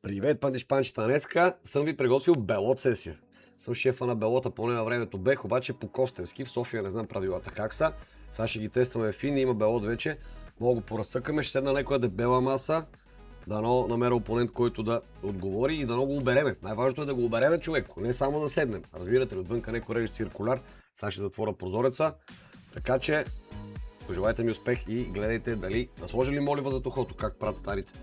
Привет, панчета! Днеска съм ви приготвил белот сесия. Съм шефа на белота, поне на времето бех, обаче по костенски. В София не знам правилата как са. Сега ще ги тестваме в фин, има белот вече. Мога го поразцъкаме, ще седна някоя дебела маса. Дано намеря опонент, който да отговори и дано го обереме. Най-важното е да го обереме, човек, не само да седнем. Разбирате ли, отвънка някой реже циркуляр. Сега ще затворя прозореца. Така че, пожелайте ми успех и гледайте дали да сложи ли молива за тухото, как правят старите.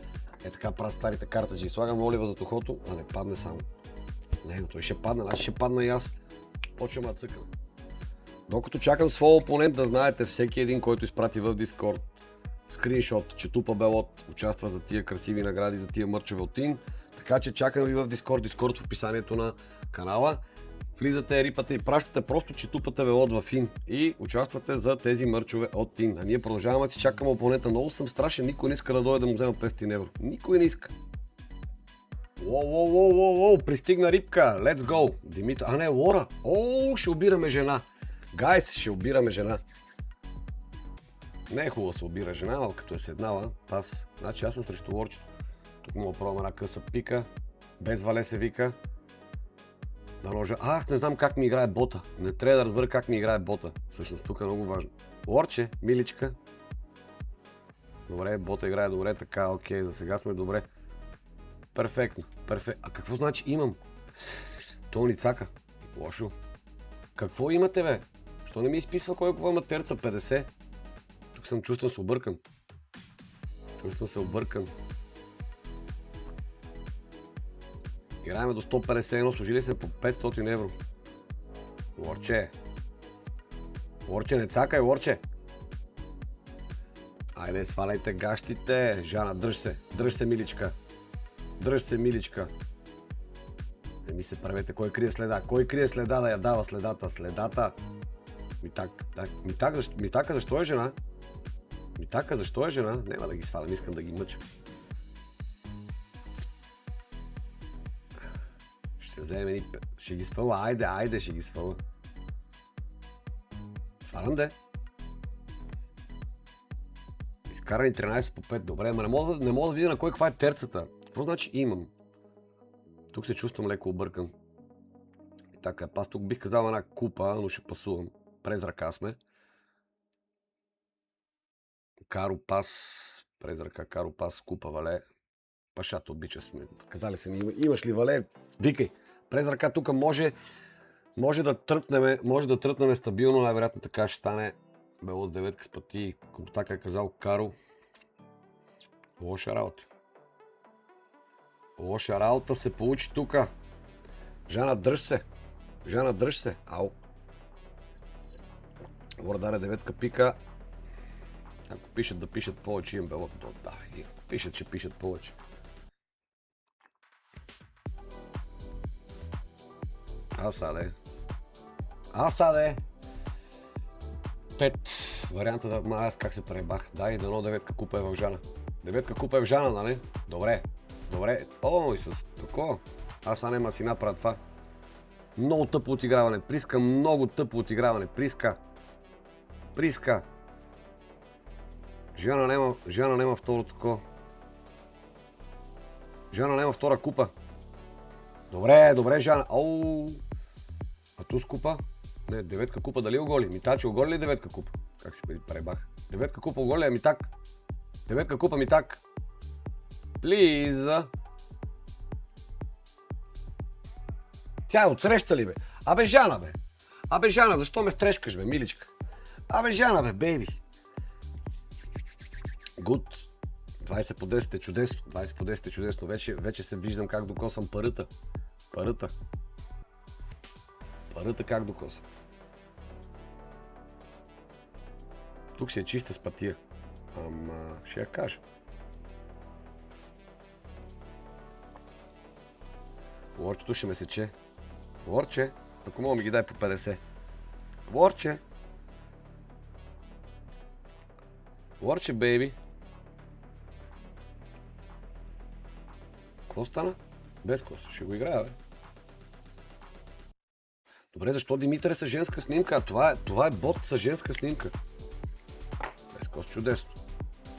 Е така правят старите картаджи. Слагам молива за тухото, а не падне само. Не, но той ще падне, значи ще падна и аз. Почвам да цъкам. Докато чакам своя опонент, да знаете, всеки един, който изпрати в Discord скриншот, че тупа белот, участва за тия красиви награди, за тия мърчове от Тин. Така че чакам ви в Discord в описанието на канала. Влизате, рипате и пращате просто, че тупате велот в Ин и участвате за тези мърчове от Тин. А ние продължаваме да си чакаме опонента. Много съм страшен, никой не иска да дойде да му взема 500 евро. Никой не иска. Воу, пристигна рибка. Let's go. Димитър, а не, Лора. Ще обираме жена. Гайс, ще обираме жена. Не е хубаво да се обира жена, но като е седнала, значи аз съм срещу Лорчето. Тук мога да пробвам една къса пика. Без вале се вика. Да ножа. Не знам как ми играе бота. Не трябва да разбера как ми играе бота. Всъщност тук е много важно. Лорче, миличка. Добре, бота играе добре, така, окей, за сега сме добре. Перфектно, перфектно. А какво значи имам? То ни цака. Лошо. Какво имате, бе? Що не ми изписва кой кога има терца? 50. Тук съм чувствам се объркан. Играем до 151, служили се по 500 евро. Лорче. Лорче, не цакай, Лорче. Айде, сваляйте гащите. Жана, дръж се. Дръж се, миличка. Дръж се, миличка. Не ми се правете кой крие следа. Кой крие следа да я дава следата? Следата. Митака, защо е жена? Митака, защо е жена? Няма да ги свалям, искам да ги мъча. Ще вземем и... Ще ги сваля. Айде, ще ги сваля. Свалям де. Изкарани 13 по 5. Добре, ама не мога да видя на кой каква е терцата. Какво значи имам? Тук се чувствам леко объркан. И така, аз тук бих казал една купа, но ще пасувам. През ръка сме. Каро пас. През ръка, каро пас, купа, вале. Пашата обича сме. Казали се ми, имаш ли вале? Викай. През ръка тук може да трътнем стабилно, най-вероятно така ще стане. Бело с деветка с пъти, като така е казал Каро. Лоша работа. Лоша работа се получи тука. Жана, дръж се. Ау. Лора даде деветка пика. Ако пишат да пишат повече, имам белот. Да, ако пишат, ще пишат повече. Асаде. 5. Варианта да... аз как се пребах. Дай, дано деветка купа е в Жана. Деветка купа е в Жана, нали? Добре. И с такова. Аз нема си направя това. Много тъпо отиграване. Приска. Жана нема второ такова. Жана нема втора купа. Добре, Жана. А ту с купа? Не, деветка купа дали оголи? Митаче оголи ли деветка купа? Как си пребах? Деветка купа оголи ли? Митак. Деветка купа Митак. Плиз. Тя е отсреща ли, бе? Абе, Жана, защо ме стрескаш, бе, миличка? Абе, Жана, бе, бейби. Гуд. 20 по 10 е чудесно. 20 по 10 е чудесно. Вече се виждам как докосвам парата. Парата как докосвам. Тук си е чиста спатия. Ама ще я кажа. Лорчето ще ме сече. Лорче, ако мога ми ги дай по 50. Лорче, бейби. Какво стана? Без кос. Ще го играя, бе. Добре, защо Димитър е с женска снимка? Това е бот с женска снимка. Без кос, чудесно.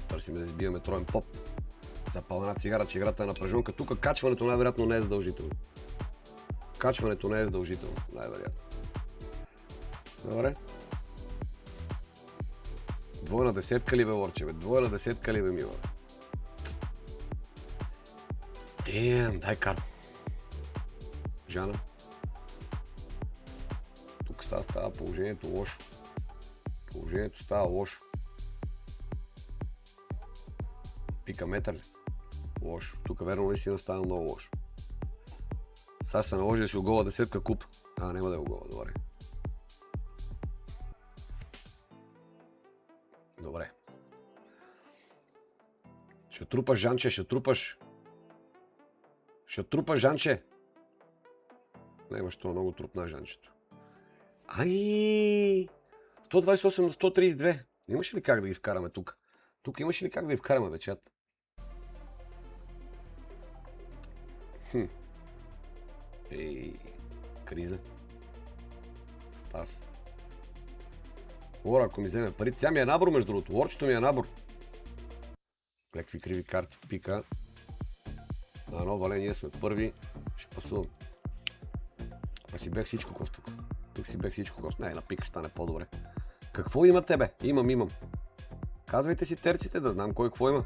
Търсиме да избиваме троен поп. Запал една цигара, че играта е напрежонка. Тук качването най-вероятно не е задължително. Качването не е задължително, най-вероятно. Добре. Двойна десетка ли бе, Лорче, бе? Двойна десетка ли бе, мила? Дай карта. Жана. Тук става положението лошо. Положението става лошо. Пика метър ли? Лошо. Тук верно наистина става много лошо. Сега се наложи да си огола десетка куп. Няма да е огола, добре. Добре. Ще трупаш, Жанче, ще трупаш. Ще трупаш, Жанче. Не, има, що много трупна Жанчето. 128 на 132. Имаше ли как да ги вкараме тук? Тук имаше ли как да ги вкараме, бе, чат? Криза. Пас. Лора, ако ми вземе пари. Сега ми е набор, между другото. Лорчето ми е набор. Какви криви карти пика. На едно вале, ние сме първи. Ще пасувам. Па си бех всичко кост тук. Тук си бех всичко кост. Не, на пика ще стане по-добре. Какво има тебе? Имам. Казвайте си терците, да знам кой какво има.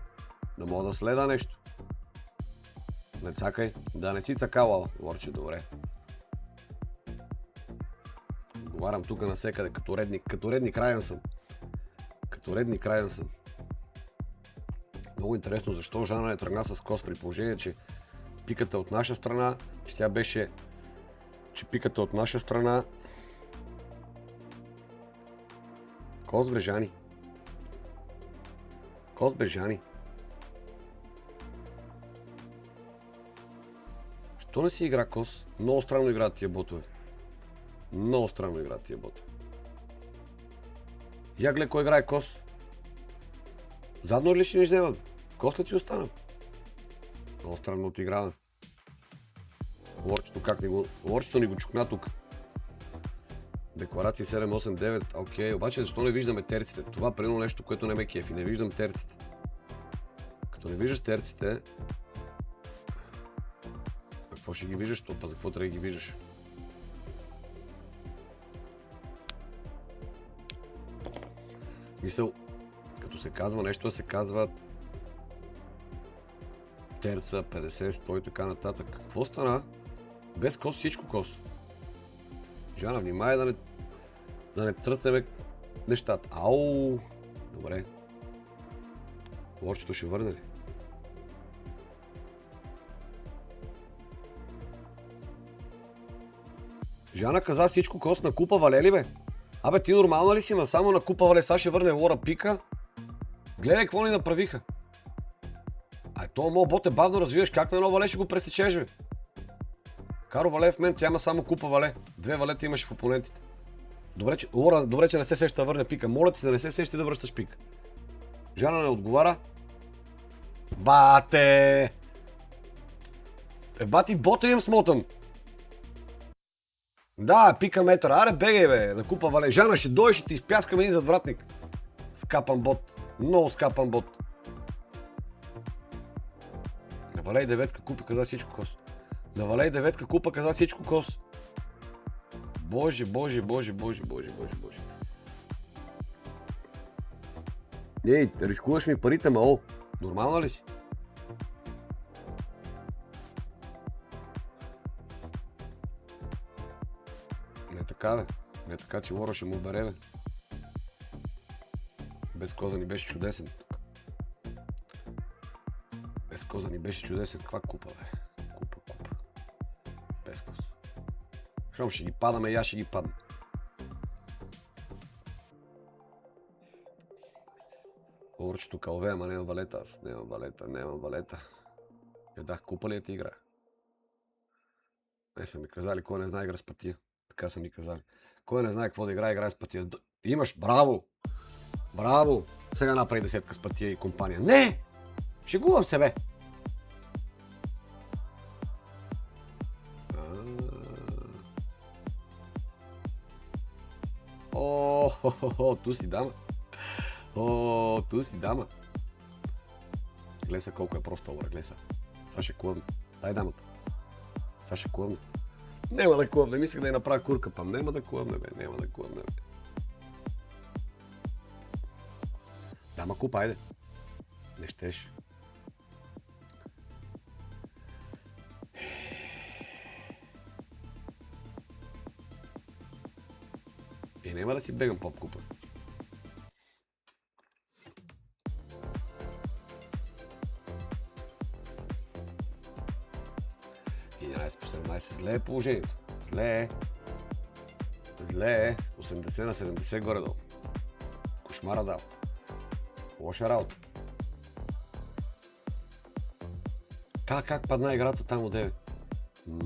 Да мога да следа нещо. Не цакай. Да не си цакала, Лорче, добре. Говорам тук насекъде, като редник. Като редник раен съм. Много интересно защо Жана не тръгна с кост, при положение, че пиката от наша страна, че тя беше... Че пиката от наша страна... Кост, бре, Жани. Що не си игра кос? Много странно играят тия ботове. Я гледай кой играе кос. Задно ли ще ни вземат? Кос ли ти остана? Много странно отиграва. Лорчето ни го чукна тук. Декларация 789. Окей, обаче защо не виждаме терците? Това е примерно нещо, което не ме кефи. Не виждам терците. Като не виждаш терците... Какво ще ги виждаш? За какво трябва да ги виждаш? Мисъл, като се казва нещо, се казва терца, 50, 100 и така нататък. Какво стана? Без кос, всичко кос. Жана, внимай да не тръснем нещата. Ау! Добре. Лорчето ще върне ли? Жана каза всичко кос на купа вале ли, бе? Абе, ти нормална ли си, ма само на купа вале, сега ще върне Лора пика. Гледай какво ни направиха. То моят бот е бавно развиваш, как на едно вале ще го пресечеш, бе? Каро вале в мен, тя има само купа вале. 2 валета имаш в опонентите. Добре, че не се сеща да върне пика. Моля ти се да не се сеща да връщаш пик. Жана не отговаря. Бате! Бати, бота имам смотан. Да, пика метър. Аре, бегай, бе, на купа вале. Жана, ще дойдеш и ти изпяскаме един задвратник. Скапан бот. Много скапан бот. Навалей деветка, купа, каза всичко кос. Навалей деветка, купа, каза всичко кос. Боже. Ей, рискуваш ми парите, мао. Нормална ли си? Не така, бе. Не така, че Лора ще му бере, бе. Без коза ни беше чудесен. Без коза ни беше чудесен. Каква купа, бе? Купа. Без коза. Щом ще ги падаме, и аз ще ги падна. Лорчето калве, ама нямам валета. Аз нямам валета. Да, купа ли е ти игра? Не са ми казали, кой не знае игра с пътия. Така са ми казали. Кой не знае какво да играе с пътия. Имаш, браво! Сега направи десетка с пътия и компания. Не! Шегувам се, бе! Ту си дама. глеса колко е просто това, глеса. Сега ще клъвне. Дай дамата. Сега ще клъвне. Няма да клъвне, мислех да я направя курка, па няма да клъвне, бе, няма да клъвне, бе. Дама куп, айде. Не щеш. Няма да си бегам поп купа. И 11 по 17. Зле е положението. Зле е. Зле е. 80 на 70 горе-долу. Кошмара дал. Лоша работа. Как падна играта там от 9?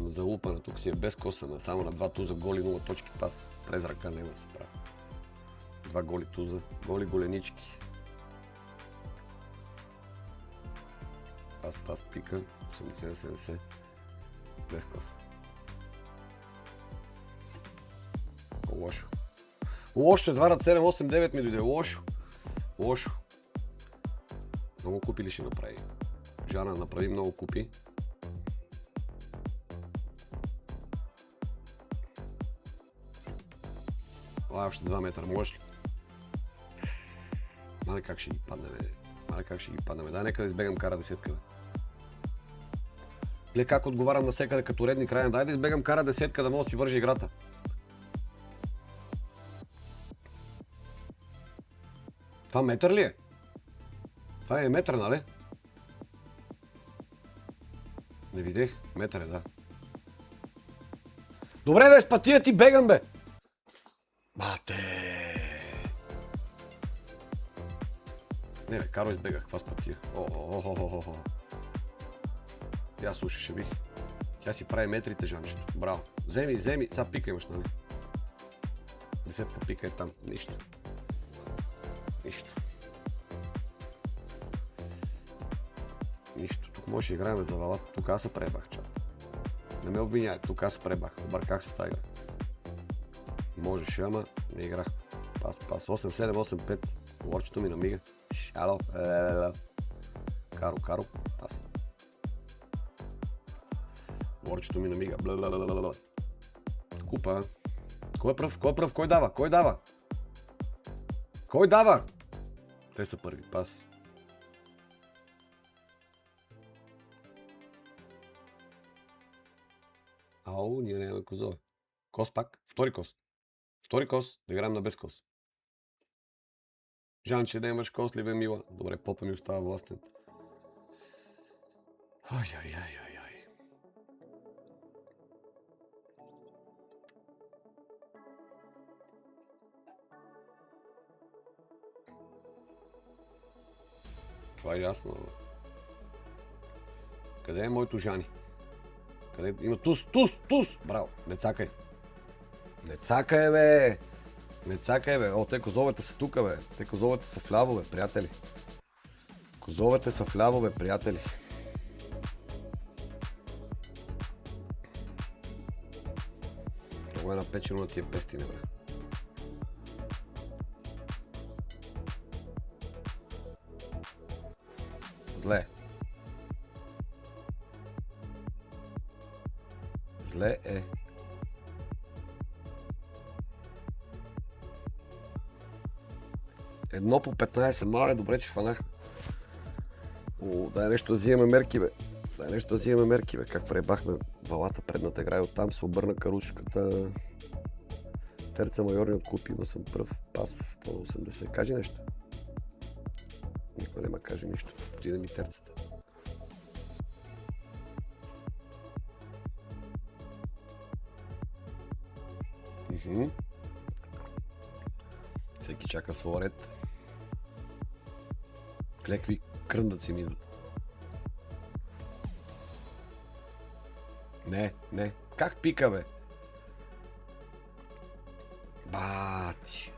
Залупана, тук си е без косана. Само на 2 туза голи, 0 точки пас. През ръка няма да се прави. 2 голи туза. Голи голенички. Пас пика. 80 на 70. Без коса. Лошо. Лошо е 2 на 7, 8, 9 ми дойде. Лошо. Лошо. Много купи ли ще направи? Жана направи много купи. Още 2 метра, можеш ли? Мале как ще ги паднем, Дай нека да избегам кара десетка, бе. Гледай как отговарям на всекъде като редни крайна. Дай да избегам кара десетка, да мога да си вържи играта. Това метър ли е? Това е метър, нали? Не видех. Метър е, да. Добре, да с пътия ти бегам, бе! Мате! Не, бе, Каро избегах. Каква с пътия? О-о-о-о-о-о. Тя слушаше бих. Тя си прави метрите, Жанчето. Браво. Вземи. Сега пика имаш, нали? Десетка пика е там. Нищо. Тук може да играем за валата. Тук аз се пребах, чак. Не ме обвиняй. Тук аз се пребах. Обърках се в тази игра. Можеше, ама не играх. Пас. 8-7, 8-5. Лорчето ми намига. Ало. Каро. Пас. Лорчето ми намига. Купа. Кой е пръв? Кой дава? Те са първи. Пас. Ау, ние нямаме козове. Кос пак. Втори кос. Да играем на без кос. Жанче, да имаш кос ли, бе, мила? Добре, попа ми остава властен. Ай. Това е ясно. Къде е моето Жани? Къде има туз? Браво, не цакай. Не цакай, бе. О, те козовете са тука, бе. Те козовете са вляво, бе, приятели. Много е напечено на тия пестини, бе. Зле е. Едно по 15, мале, добре, че фанах. Дай нещо да взимаме мерки, бе. Как пребахме валата предната игра и оттам се обърна каручката. Терца майорни откупи, но съм пръв. Пас 180. Кажи нещо. Никой не ма каже нищо. Ти да ми терцата. Всеки чака своя ред. Клекви кръндъци ми идват. Не. Как пика, бе? Бати.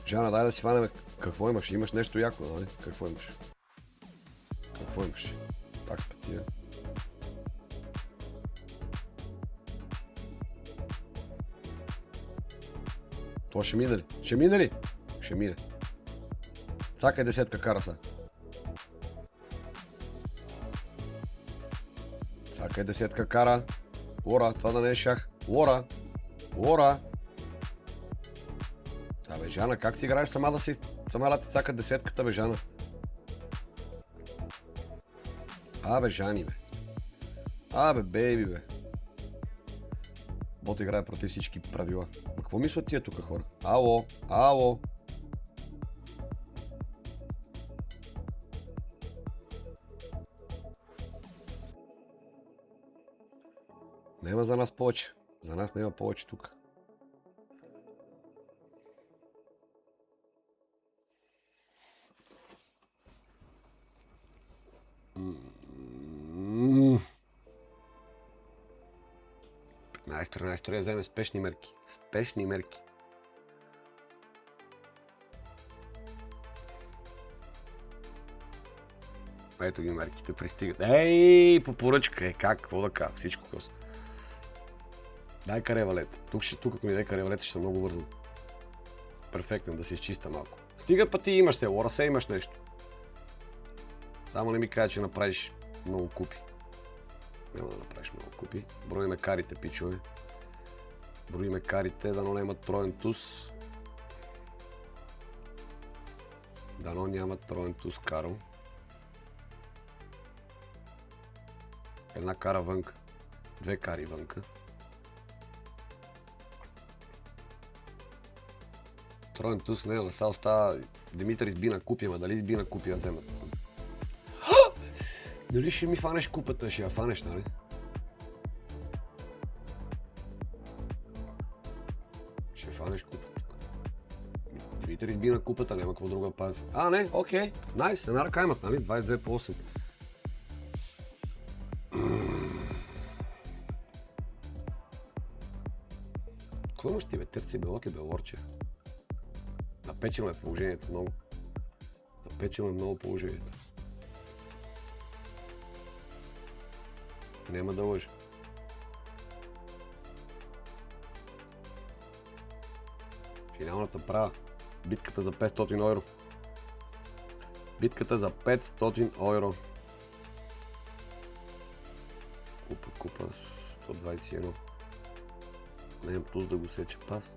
Жана, дай да си фанем. Какво имаш? Имаш нещо яко, нали? Какво имаш? Пак с пътия. Това ще мине ли? Ще мине. Цакай десетка кара са. Цакай десетка кара. Лора, това да не е шах. Лора. Лора. Абе, Жана, как си играеш сама да ти цака десетката, бе, Жана? Абе, Жани, бе. Абе, бейби, бе. Бот играе против всички правила. Ма какво мислят тия тука хора? Ало, ало. Нема за нас повече. За нас няма повече тук. Най-строя вземе спешни мерки. Спешни мерки. Ето ги мерките пристигат. Ей, по поръчка. Как? Какво да кажа? Всичко коса. Дай каре валета. Тук ако ми дай каре валета, ще съм много вързан. Перфектен, да се изчиста малко. Стига пъти имаш се, Лора се имаш нещо. Само не ми кажа, че направиш много купи. Няма да направиш много купи. Броиме карите, пичове. Броиме карите, дано нямат троен туз. Дано нямат троен туз, Карл. Една кара вънка. Две кари вънка. Троен туз, не, са остава. Димитър изби на купи, ама дали изби на купи да вземат? Дали ще ми фанеш купата? Ще я фанеш, нали? Ще фанеш купата. Димитър изби на купата, няма какво друго да пази. А, не, окей. Найс, една ръка имат, нали? 22 по 8. Какво имаш ти, бе? Търци белот ли, бе, Лорче? Напечено е положението много. Напечено е много положението. Няма да лъжа. Финалната права. Битката за 500 евро. Битката за 500 евро. Купа 121. Нямам туз да го сеча пас.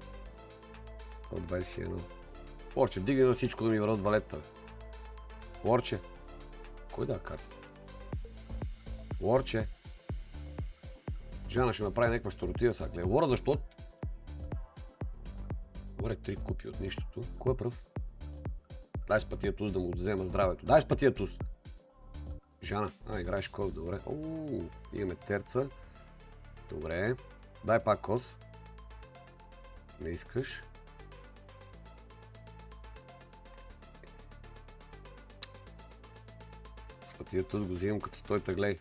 121. Лорче, вдигай на всичко да ми върнат валета. Лорче. Кой да карта? Лорче. Жана ще направи някаква щуротия сега. Гледа, Лора, защо? Лора, 3 купи от нищото. Кой е пръв? Дай с пътия туз да му взема здравето. Дай с пътия туз! Жана, играеш кос, добре. Имаме терца. Добре. Дай пак кос. Не искаш. С пътия туз го взимам като стой тъглей.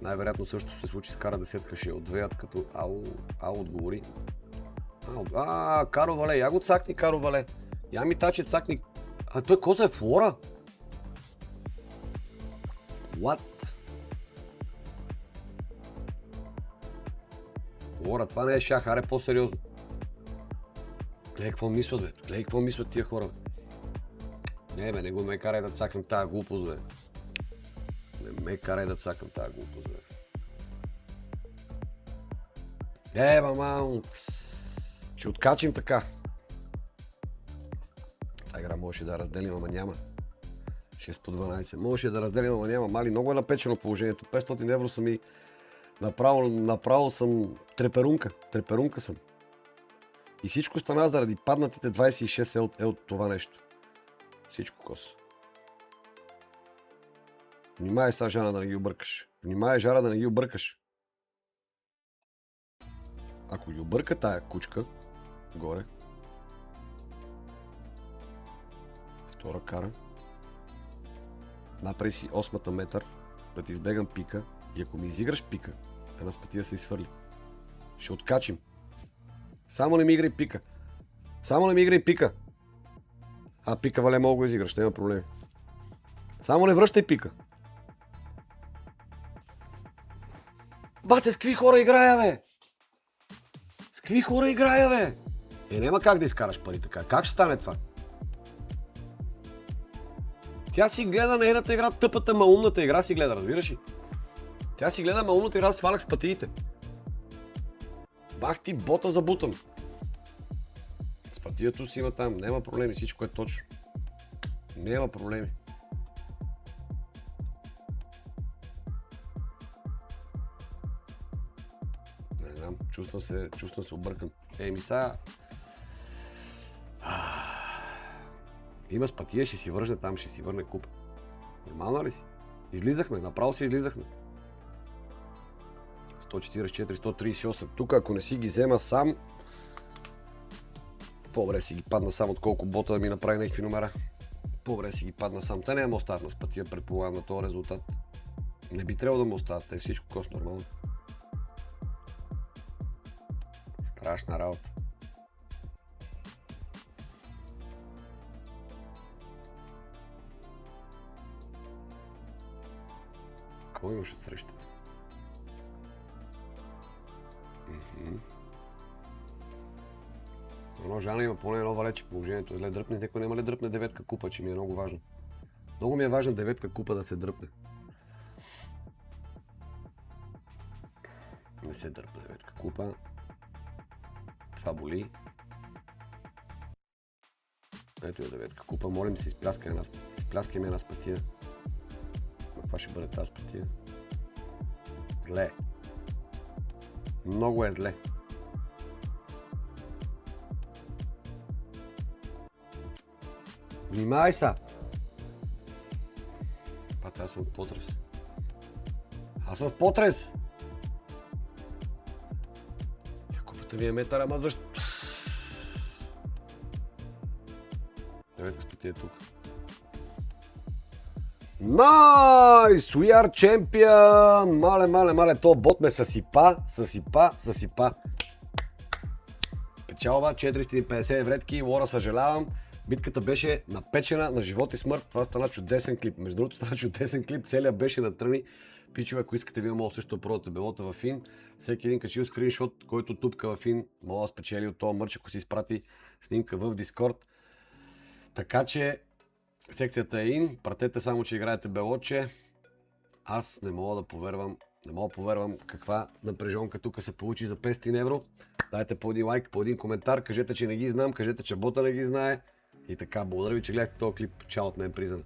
Най-вероятно също се случи с кара десетка, ще отвеят като ау отговори. Каро Вале, я го цакни, Каро Вале. Я ми таче цакни. А той коза е Флора? What? Флора, това не е шах, аре по-сериозно. Гледай какво мислят, бе. Гледай какво мислят тия хора, бе. Не, бе, не го ме карай да цакам тая глупост, бе. Не ме карай да цакам тая глупост, бе. Мама, ще откачим така. Та игра можеше да разделим, ама няма. 6 по 12. Можеше да разделим, ама няма. Мали, много е напечено положението. 500 евро са ми... Направо съм треперунка. Треперунка съм. И всичко стана заради паднатите 26 от това нещо. Всичко кос. Внимай сега, Жана, да не ги объркаш. Внимай, Жара, да не ги объркаш. Ако ги обърка тая кучка, горе. Втора кара. Направи си 8-та метър, да ти избегам пика. И ако ми изиграш пика, една с пътия се изхвърли. Ще откачим. Само не ми играй пика. Само не ми играй пика. Пика, Вале, мога го изиграш, няма проблем. Само не връщай пика. Бате, с какви хора играя, бе? С какви хора играя, бе? Няма как да изкараш пари така. Как ще стане това? Тя си гледа нейната игра, тъпата, умната игра си гледа, разбираш ли? Тя си гледа умната игра, сваляк с пътиите. Бах ти бота забутан. С пътието си има там, няма проблеми, всичко е точно. Няма проблеми. Не знам, чувствам се объркан. Сега... Има с пътия, ще си вържне там, ще си върне купа. Нормално ли си? Излизахме, направо си излизахме. 144, 138. Тук ако не си ги взема сам, по-добре си ги падна сам, отколко бота да ми направи някакви номера. По-добре си ги падна сам. Те няма да остават на спътия, предполагам, на този резултат. Не би трябвало да му остават, те всичко кост нормално. Страшна работа. Какво имаш от среща? Но Жана има поне едно валече, положението е зле дръпне. Некой няма ли дръпне деветка купа, че ми е много важно. Много ми е важно деветка купа да се дръпне. Не се дърпа деветка купа. Това боли. Ето е деветка купа. Молим се, изпляскай една спътия. Каква ще бъде тази спътия? Зле. Много е зле. Внимавай са! Пата, аз съм в потрес. Аз съм в потрес! Тя купата ми е метър, ама защо? Деветка спътия е тук. Найс! We are champion! Мале, то бот ме съсипа. Печалба 450 евретки, Лора, съжалявам. Битката беше напечена на живот и смърт. Това стана чудесен клип. Между другото стана чудесен клип, целият беше на тръни. Пичове, ако искате, вие мога също да пробвате белота в Ин. Всеки един качил скриншот, който тупка в Ин, мога да спечели от този мърч, ако си изпрати снимка в Дискорд. Така че секцията е Ин. Пратете само, че играете белотче. Аз не мога да повярвам каква напрежонка тук се получи за 500 евро. Дайте по един лайк, по един коментар, кажете, че не ги знам, кажете, че бота не ги знае. И така, благодаря ви, че гледахте този клип. Чао от мен, Призън.